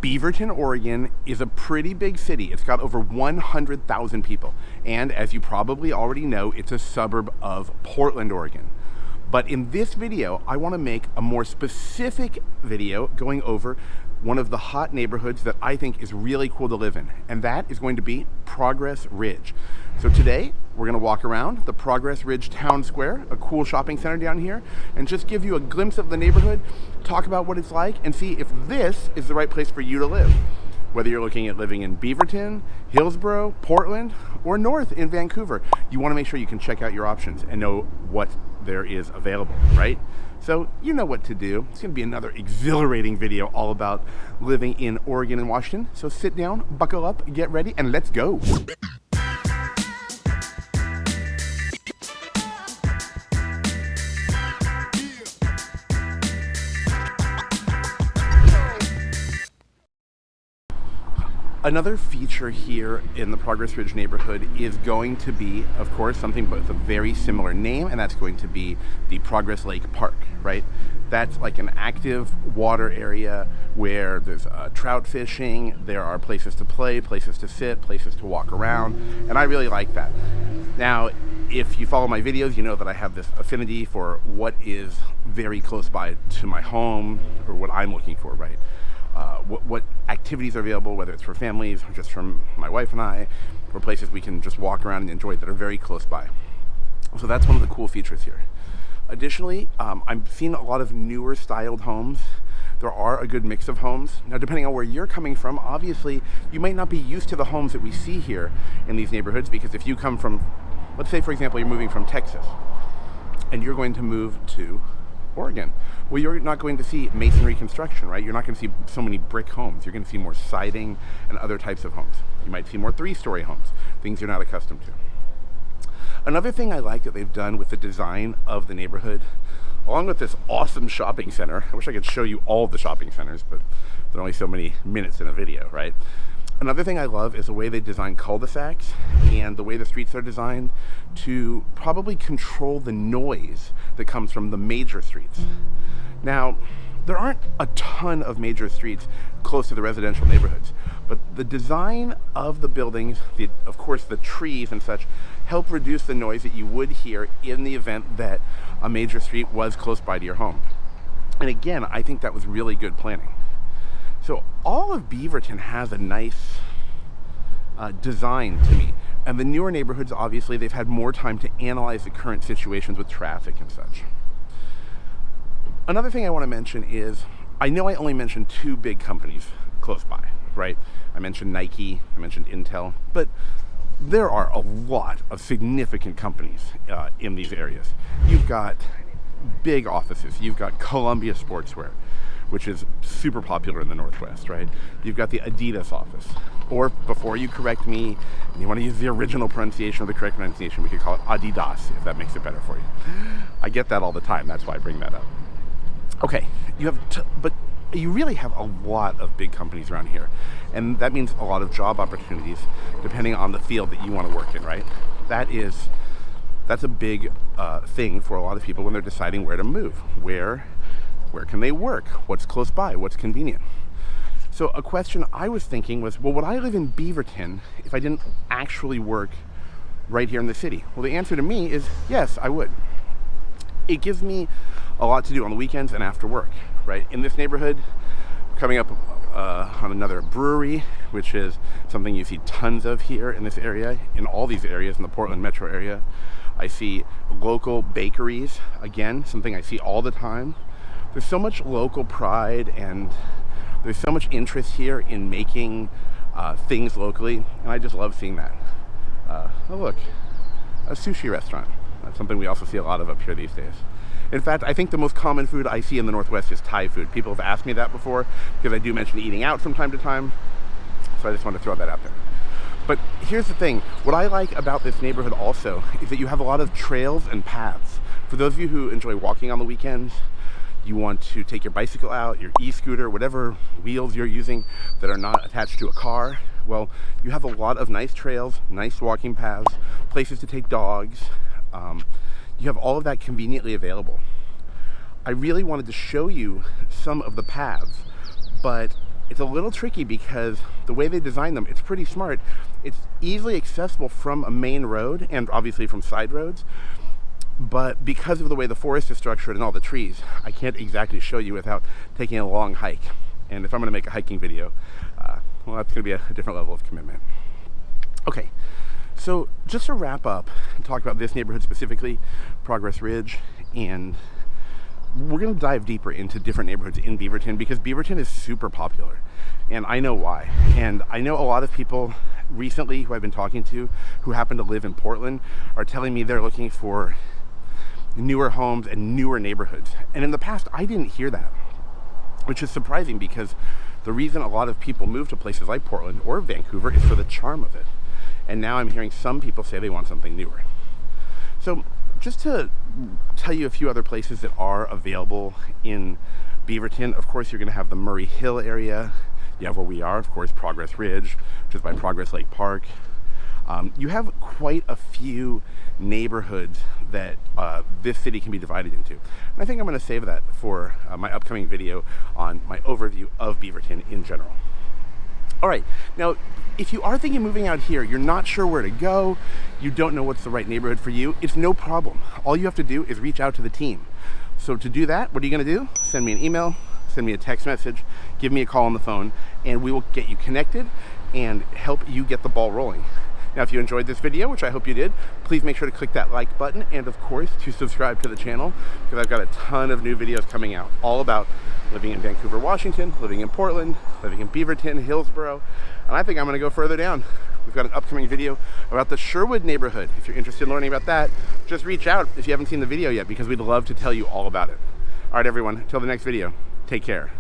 Beaverton, Oregon is a pretty big city. It's got over 100,000 people. And as you probably already know, it's a suburb of Portland, Oregon. But in this video, I want to make a more specific video going over one of the hot neighborhoods that I think is really cool to live in, and that is going to be Progress Ridge. So today, we're going to walk around the Progress Ridge Townsquare, a cool shopping center down here, and just give you a glimpse of the neighborhood, talk about what it's like, and see if this is the right place for you to live. Whether you're looking at living in Beaverton, Hillsborough, Portland, or north in Vancouver, you want to make sure you can check out your options and know what there is available, right? So you know what to do. It's going to be another exhilarating video all about living in Oregon and Washington. So sit down, buckle up, get ready, and let's go. Another feature here in the Progress Ridge neighborhood is going to be, of course, something with a very similar name, and that's going to be the Progress Lake Park, right? That's like an active water area where there's trout fishing, there are places to play, places to sit, places to walk around, and I really like that. Now, if you follow my videos, you know that I have this affinity for what is very close by to my home, or what I'm looking for, right? What activities are available, whether it's for families or just from my wife and I, or places we can just walk around and enjoy that are very close by. So that's one of the cool features here. Additionally, I'm seeing a lot of newer styled homes. There are a good mix of homes. Now, depending on where you're coming from, obviously, you might not be used to the homes that we see here in these neighborhoods, because if you come from, let's say, for example, you're moving from Texas, and you're going to move to Oregon. Well, you're not going to see masonry construction, right? You're not going to see so many brick homes. You're going to see more siding and other types of homes. You might see more three-story homes, things you're not accustomed to. Another thing I like that they've done with the design of the neighborhood, along with this awesome shopping center, I wish I could show you all of the shopping centers, but there are only so many minutes in a video, right? Another thing I love is the way they design cul-de-sacs and the way the streets are designed to probably control the noise that comes from the major streets. Now, there aren't a ton of major streets close to the residential neighborhoods, but the design of the buildings, of course the trees and such, help reduce the noise that you would hear in the event that a major street was close by to your home. And again, I think that was really good planning. So all of Beaverton has a nice design to me. And the newer neighborhoods, obviously, they've had more time to analyze the current situations with traffic and such. Another thing I want to mention is, I know I only mentioned two big companies close by, right? I mentioned Nike, I mentioned Intel, but there are a lot of significant companies in these areas. You've got big offices. You've got Columbia Sportswear, which is super popular in the Northwest, right? You've got the Adidas office. Or before you correct me, and you want to use the original pronunciation or the correct pronunciation, we could call it Adidas, if that makes it better for you. I get that all the time, that's why I bring that up. Okay, but you really have a lot of big companies around here, and that means a lot of job opportunities depending on the field that you want to work in, right? That's a big thing for a lot of people when they're deciding where to move. Where can they work? What's close by? What's convenient? So a question I was thinking was, well, would I live in Beaverton if I didn't actually work right here in the city? Well, the answer to me is yes, I would. It gives me a lot to do on the weekends and after work, right? In this neighborhood, coming up on another brewery, which is something you see tons of here in this area, in all these areas in the Portland metro area. I see local bakeries, again, something I see all the time. There's so much local pride, and there's so much interest here in making things locally, and I just love seeing that. Oh look, a sushi restaurant. That's something we also see a lot of up here these days. In fact, I think the most common food I see in the Northwest is Thai food. People have asked me that before, because I do mention eating out from time to time, so I just want to throw that out there. But here's the thing, what I like about this neighborhood also is that you have a lot of trails and paths. For those of you who enjoy walking on the weekends, you want to take your bicycle out, your e-scooter, whatever wheels you're using that are not attached to a car, well, you have a lot of nice trails, nice walking paths, places to take dogs. You have all of that conveniently available. I really wanted to show you some of the paths, but it's a little tricky because the way they designed them, it's pretty smart. It's easily accessible from a main road and obviously from side roads. But because of the way the forest is structured and all the trees, I can't exactly show you without taking a long hike. And if I'm going to make a hiking video, well, that's going to be a different level of commitment. Okay, so just to wrap up and talk about this neighborhood specifically, Progress Ridge, and we're going to dive deeper into different neighborhoods in Beaverton because Beaverton is super popular, and I know why. And I know a lot of people recently who I've been talking to who happen to live in Portland are telling me they're looking for newer homes and newer neighborhoods. And in the past, I didn't hear that, which is surprising because the reason a lot of people move to places like Portland or Vancouver is for the charm of it. And now I'm hearing some people say they want something newer. So just to tell you a few other places that are available in Beaverton, of course, you're going to have the Murray Hill area. You have where we are, of course, Progress Ridge, which is by Progress Lake Park. You have quite a few neighborhoods that this city can be divided into. And I think I'm going to save that for my upcoming video on my overview of Beaverton in general. All right, now, if you are thinking of moving out here, you're not sure where to go, you don't know what's the right neighborhood for you, it's no problem. All you have to do is reach out to the team. So to do that, what are you going to do? Send me an email, send me a text message, give me a call on the phone, and we will get you connected and help you get the ball rolling. Now, if you enjoyed this video, which I hope you did, please make sure to click that like button and, of course, to subscribe to the channel because I've got a ton of new videos coming out all about living in Vancouver, Washington, living in Portland, living in Beaverton, Hillsborough, and I think I'm going to go further down. We've got an upcoming video about the Sherwood neighborhood. If you're interested in learning about that, just reach out if you haven't seen the video yet because we'd love to tell you all about it. All right, everyone, until the next video, take care.